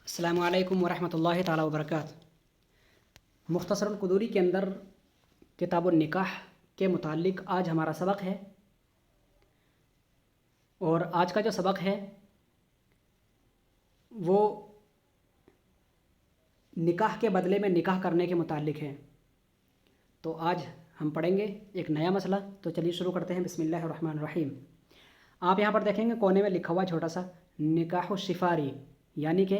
السلام علیکم ورحمۃ اللہ تعالی وبرکاتہ۔ مختصر القدوری کے اندر کتاب النکاح کے متعلق آج ہمارا سبق ہے، اور آج کا جو سبق ہے وہ نکاح کے بدلے میں نکاح کرنے کے متعلق ہے۔ تو آج ہم پڑھیں گے ایک نیا مسئلہ۔ تو چلیے شروع کرتے ہیں۔ بسم اللہ الرحمن الرحیم۔ آپ یہاں پر دیکھیں گے کونے میں لکھا ہوا چھوٹا سا نکاح الشفاری، یعنی کہ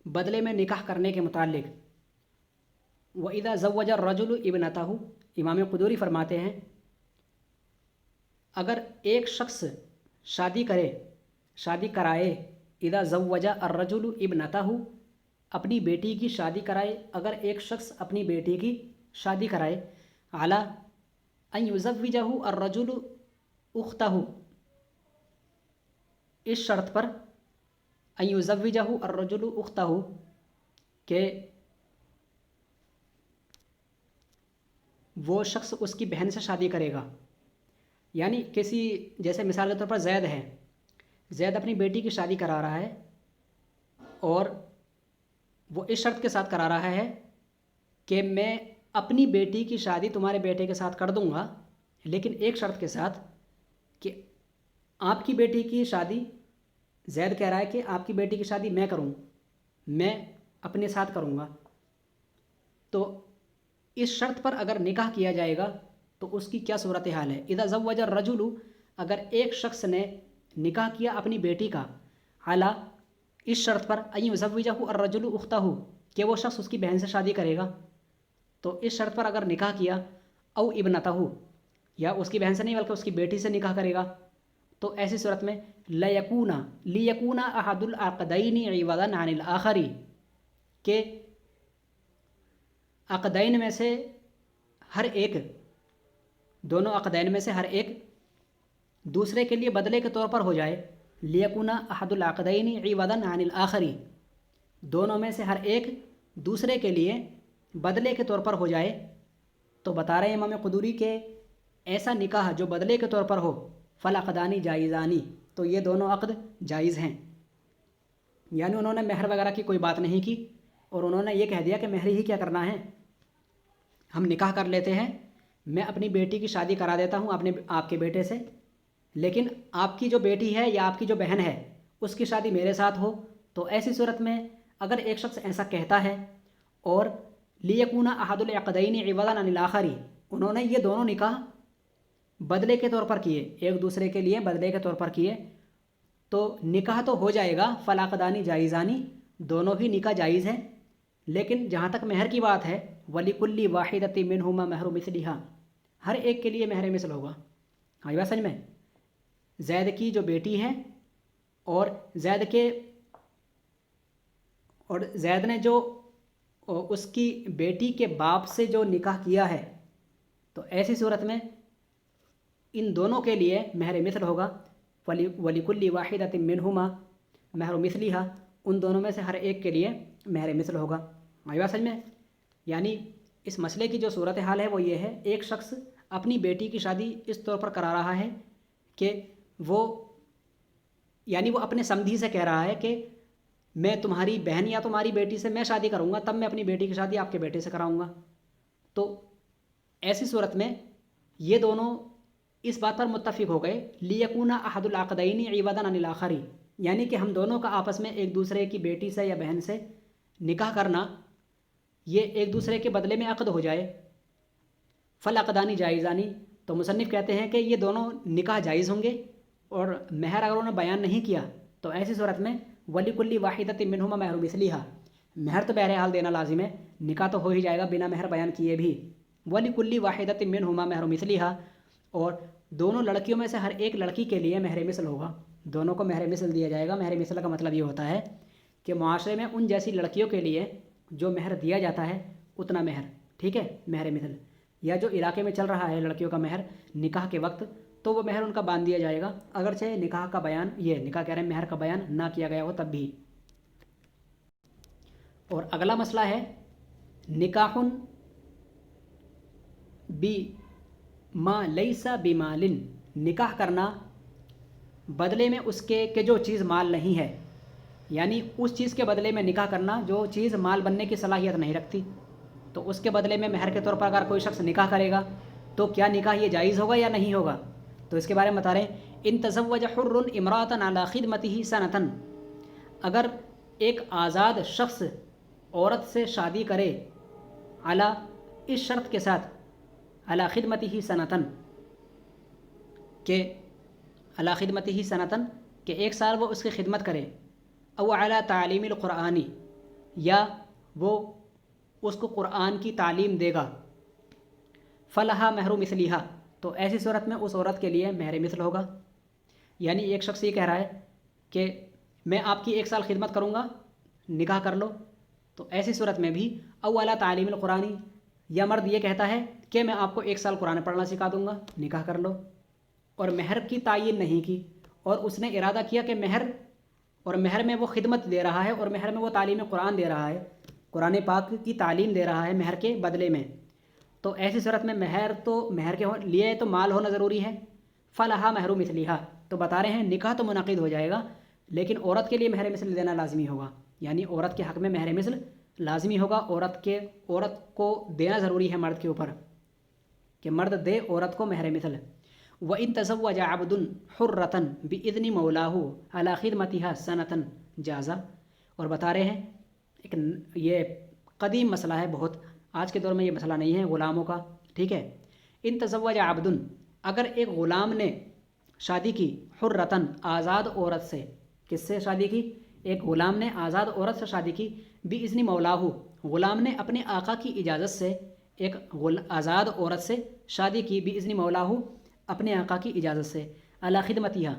بدلے میں نکاح کرنے کے متعلق۔ وَإِذَا زَوَّجَ الرَّجُلُ ابْنَتَهُ، امام قدوری فرماتے ہیں اگر ایک شخص شادی کرائے، اذا زوج الرجل ابنتہ، اپنی بیٹی کی شادی کرائے، اگر ایک شخص اپنی بیٹی کی شادی کرائے، علی ان یزوجہ الرجل اختہ، اس شرط پر ان یزوجہ الرجل اختہ کہ وہ شخص اس کی بہن سے شادی کرے گا۔ یعنی کسی، جیسے مثال کے طور پر زید ہے، زید اپنی بیٹی کی شادی کرا رہا ہے، اور وہ اس شرط کے ساتھ کرا رہا ہے کہ میں اپنی بیٹی کی شادی تمہارے بیٹے کے ساتھ کر دوں گا، لیکن ایک شرط کے ساتھ کہ آپ کی بیٹی کی شادی، زید کہہ رہا ہے کہ آپ کی بیٹی کی شادی میں اپنے ساتھ کروں گا۔ تو اس شرط پر اگر نکاح کیا جائے گا تو اس کی کیا صورتحال ہے؟ اذا زوج الرجل، اگر ایک شخص نے نکاح کیا اپنی بیٹی کا، علی، اس شرط پر ان یزوجہ الرجل اختہ، کہ وہ شخص اس کی بہن سے شادی کرے گا، تو اس شرط پر اگر نکاح کیا، او ابنتہ، یا اس کی بہن سے نہیں بلکہ اس کی بیٹی سے نکاح کرے گا، تو ایسی صورت میں لیکون احد العقدین عوضا عن الآخر، کہ عقدین میں سے ہر ایک، دونوں عقدین میں سے ہر ایک دوسرے کے لیے بدلے کے طور پر ہو جائے۔ لیکون احد العقدین عوضا عن الآخر، دونوں میں سے ہر ایک دوسرے کے لیے بدلے کے طور پر ہو جائے۔ تو بتا رہے ہیں امام قدوری کہ ایسا نکاح جو بدلے کے طور پر ہو، فالعقدان جائزانی، تو یہ دونوں عقد جائز ہیں۔ یعنی انہوں نے مہر وغیرہ کی کوئی بات نہیں کی، اور انہوں نے یہ کہہ دیا کہ مہر ہی کیا کرنا ہے، ہم نکاح کر لیتے ہیں، میں اپنی بیٹی کی شادی کرا دیتا ہوں آپ کے بیٹے سے، لیکن آپ کی جو بیٹی ہے یا آپ کی جو بہن ہے اس کی شادی میرے ساتھ ہو۔ تو ایسی صورت میں اگر ایک شخص ایسا کہتا ہے، اور لیکون احد العقدین عوضا عن الآخر، انہوں نے یہ دونوں نکاح بدلے کے طور پر کیے، ایک دوسرے کے لیے بدلے کے طور پر کیے، تو نکاح تو ہو جائے گا، فالعقدان جائزانی، دونوں ہی نکاح جائز ہیں۔ لیکن جہاں تک مہر کی بات ہے، وَلِكُلِّ وَاحِدَةٍ مِّنْهُمَا مَهْرُ مِثْلِهَا، ہر ایک کے لیے مہر مثل ہوگا۔ ہاں، یہ بات سمجھ میں؟ زید کی جو بیٹی ہے، اور زید نے جو اس کی بیٹی کے باپ سے جو نکاح کیا ہے، تو ایسی صورت میں ان دونوں کے لیے مہر مثل ہوگا۔ وَلِكُلِّ وَاحِدَةٍ مِّنْهُمَا مَهْرُ مِثْلِهَا، ان دونوں میں سے ہر ایک کے لیے مہر مثل ہوگا۔ یہ بات سمجھ میں؟ یعنی اس مسئلے کی جو صورتحال ہے وہ یہ ہے، ایک شخص اپنی بیٹی کی شادی اس طور پر کرا رہا ہے کہ وہ اپنے سمدھی سے کہہ رہا ہے کہ میں تمہاری بہن یا تمہاری بیٹی سے میں شادی کروں گا، تب میں اپنی بیٹی کی شادی آپ کے بیٹے سے کراؤں گا۔ تو ایسی صورت میں یہ دونوں اس بات پر متفق ہو گئے، لیکون احد العقدین عوضا عن الآخر، یعنی کہ ہم دونوں کا آپس میں ایک دوسرے کی بیٹی سے یا بہن سے نکاح کرنا، یہ ایک دوسرے کے بدلے میں عقد ہو جائے، فالعقدان جائزانی۔ تو مصنف کہتے ہیں کہ یہ دونوں نکاح جائز ہوں گے، اور مہر اگر انہوں نے بیان نہیں کیا تو ایسی صورت میں وَلِكُلِّ وَاحِدَةٍ مِّنْهُمَا مَهْرُ مِثْلِهَا، مہر تو بہرحال دینا لازم ہے، نکاح تو ہو ہی جائے گا بنا مہر بیان کیے بھی۔ وَلِكُلِّ وَاحِدَةٍ مِّنْهُمَا مَهْرُ مِثْلِهَا، اور دونوں لڑکیوں میں سے ہر ایک لڑکی کے لیے مہر مثل ہوگا، دونوں کو مہر مثل دیا جائے گا۔ مہر مثل کا مطلب یہ ہوتا ہے کہ معاشرے میں ان جیسی لڑکیوں کے لیے جو مہر دیا جاتا ہے اتنا مہر، ٹھیک ہے، مہر مثل، یا جو علاقے میں چل رہا ہے لڑکیوں کا مہر نکاح کے وقت، تو وہ مہر ان کا باندھ دیا جائے گا، اگرچہ نکاح کا بیان، نکاح کہہ رہے ہیں، مہر کا بیان نہ کیا گیا ہو تب بھی۔ اور اگلا مسئلہ ہے نکاح بما لیس بمال، نکاح کرنا بدلے میں اس کے کہ جو چیز مال نہیں ہے، یعنی اس چیز کے بدلے میں نکاح کرنا جو چیز مال بننے کی صلاحیت نہیں رکھتی، تو اس کے بدلے میں مہر کے طور پر اگر کوئی شخص نکاح کرے گا تو کیا نکاح یہ جائز ہوگا یا نہیں ہوگا؟ تو اس کے بارے میں بتا رہے ہیں، ان تزوج حر امراۃ علی خدمتہ سنۃ، اگر ایک آزاد شخص عورت سے شادی کرے علی اس شرط کے ساتھ، علی خدمتہ سنۃ کہ علی خدمتہ سنۃ کہ ایک سال وہ اس کی خدمت کرے، او علی تعلیم القرآنی یا وہ اس کو قرآن کی تعلیم دے گا، فلہا مہر مثلیہا، تو ایسی صورت میں اس عورت کے لیے مہر مثل ہوگا۔ یعنی ایک شخص یہ کہہ رہا ہے کہ میں آپ کی 1 سال خدمت کروں گا، نکاح کر لو، تو ایسی صورت میں بھی او علی تعلیم القرآنی، یا مرد یہ کہتا ہے کہ میں آپ کو 1 سال قرآن پڑھنا سکھا دوں گا، نکاح کر لو، اور مہر کی تعین نہیں کی، اور اس نے ارادہ کیا کہ مہر میں وہ خدمت دے رہا ہے، اور مہر میں وہ تعلیم قرآن دے رہا ہے، قرآن پاک کی تعلیم دے رہا ہے مہر کے بدلے میں، تو ایسی صورت میں مہر کے لیے تو مال ہونا ضروری ہے، فلہا مہر مثلیہا، تو بتا رہے ہیں نکاح تو منعقد ہو جائے گا لیکن عورت کے لیے مہر مثل دینا لازمی ہوگا، یعنی عورت کے حق میں مہر مثل لازمی ہوگا، عورت کو دینا ضروری ہے مرد کے اوپر، کہ مرد دے عورت کو مہر مثل۔ وَإِن تَزَوَّجَ عَبْدٌ حُرَّةً بِإِذْنِ مَوْلَاهُ عَلَى خِدْمَتِهَا سَنَةً جَازَ، اور بتا رہے ہیں یہ قدیم مسئلہ ہے بہت، آج کے دور میں یہ مسئلہ نہیں ہے غلاموں کا، ٹھیک ہے۔ ان تزوج عبد، اگر ایک غلام نے شادی کی، حرتن آزاد عورت سے، کس سے شادی کی؟ ایک غلام نے آزاد عورت سے شادی کی، بِإِذْنِ مَوْلَاهُ، غلام نے اپنے آقا کی اجازت سے ایک آزاد عورت سے شادی کی، بِإِذْنِ مَوْلَاهُ، اپنے آقا کی اجازت سے، علی خدمتیہا،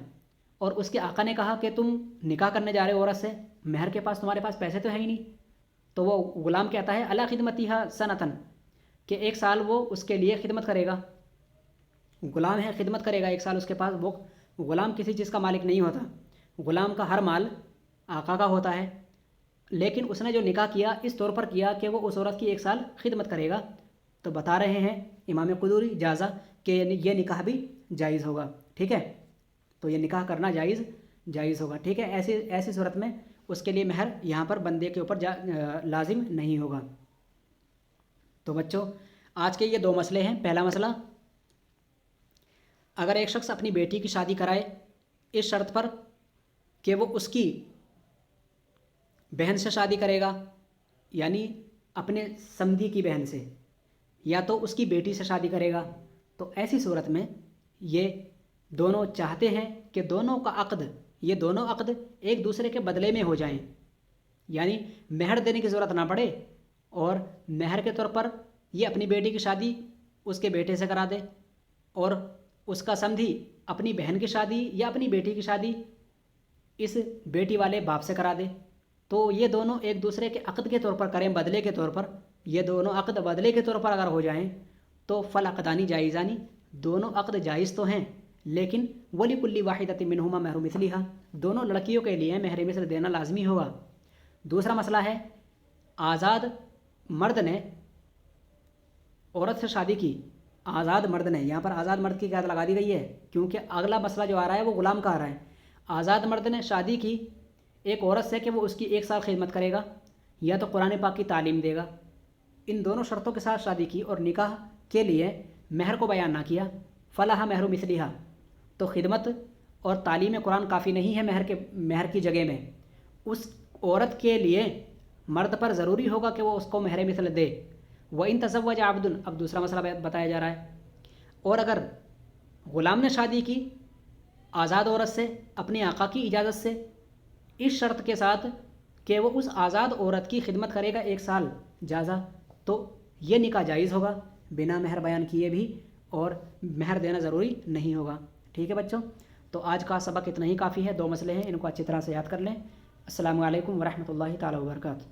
اور اس کے آقا نے کہا کہ تم نکاح کرنے جا رہے ہو عورت سے، مہر کے پاس تمہارے پاس پیسے تو ہے ہی نہیں، تو وہ غلام کہتا ہے علی خدمتیہا سنتن، کہ 1 سال وہ اس کے لیے خدمت کرے گا، غلام ہے خدمت کرے گا 1 سال اس کے پاس، وہ غلام کسی چیز کا مالک نہیں ہوتا، غلام کا ہر مال آقا کا ہوتا ہے، لیکن اس نے جو نکاح کیا اس طور پر کیا کہ وہ اس عورت کی 1 سال خدمت کرے گا، تو بتا رہے ہیں امام قدوری جازہ کہ یہ نکاح بھی جائز ہوگا، ٹھیک ہے، تو یہ نکاح کرنا جائز ہوگا، ٹھیک ہے۔ ایسی صورت میں اس کے لیے مہر یہاں پر بندے کے اوپر لازم نہیں ہوگا۔ تو بچوں آج کے یہ 2 مسئلے ہیں۔ پہلا مسئلہ، اگر ایک شخص اپنی بیٹی کی شادی کرائے اس شرط پر کہ وہ اس کی بہن سے شادی کرے گا، یعنی اپنے سمدھی کی بہن سے، یا تو اس کی بیٹی سے شادی کرے گا، تو ایسی صورت میں یہ دونوں چاہتے ہیں کہ دونوں عقد ایک دوسرے کے بدلے میں ہو جائیں، یعنی مہر دینے کی ضرورت نہ پڑے، اور مہر کے طور پر یہ اپنی بیٹی کی شادی اس کے بیٹے سے کرا دے، اور اس کا سمدھی اپنی بہن کی شادی یا اپنی بیٹی کی شادی اس بیٹی والے باپ سے کرا دے، تو یہ دونوں ایک دوسرے کے عقد کے طور پر کریں، بدلے کے طور پر، یہ دونوں عقد بدلے کے طور پر اگر ہو جائیں تو فالعقدان جائزان، دونوں عقد جائز تو ہیں، لیکن وَلِكُلِّ وَاحِدَةٍ مِّنْهُمَا مَهْرُ مِثْلِهَا، دونوں لڑکیوں کے لیے مہر مثل دینا لازمی ہوگا۔ دوسرا مسئلہ ہے، آزاد مرد نے عورت سے شادی کی، آزاد مرد نے، یہاں پر آزاد مرد کی قید لگا دی گئی ہے کیونکہ اگلا مسئلہ جو آ رہا ہے وہ غلام کا آ رہا ہے۔ آزاد مرد نے شادی کی ایک عورت سے کہ وہ اس کی 1 سال خدمت کرے گا یا تو قرآن پاک کی تعلیم دے گا، ان دونوں شرطوں کے ساتھ شادی کی اور نکاح کے لیے مہر کو بیان نہ کیا، فلاح مہر مثلیہا، تو خدمت اور تعلیم قرآن کافی نہیں ہے مہر کی جگہ میں، اس عورت کے لیے مرد پر ضروری ہوگا کہ وہ اس کو مہر مثل دے۔ وَإِن تَزَوَّجَ عَبْدٌ، اب دوسرا مسئلہ بتایا جا رہا ہے، اور اگر غلام نے شادی کی آزاد عورت سے اپنے آقا کی اجازت سے، اس شرط کے ساتھ کہ وہ اس آزاد عورت کی خدمت کرے گا 1 سال جازہ، تو یہ نکاح جائز ہوگا بنا مہر بیان کیے بھی، اور مہر دینا ضروری نہیں ہوگا، ٹھیک ہے بچوں۔ تو آج کا سبق اتنا ہی کافی ہے، 2 مسئلے ہیں، ان کو اچھی طرح سے یاد کر لیں۔ السلام علیکم ورحمۃ اللہ تعالیٰ وبرکاتہ۔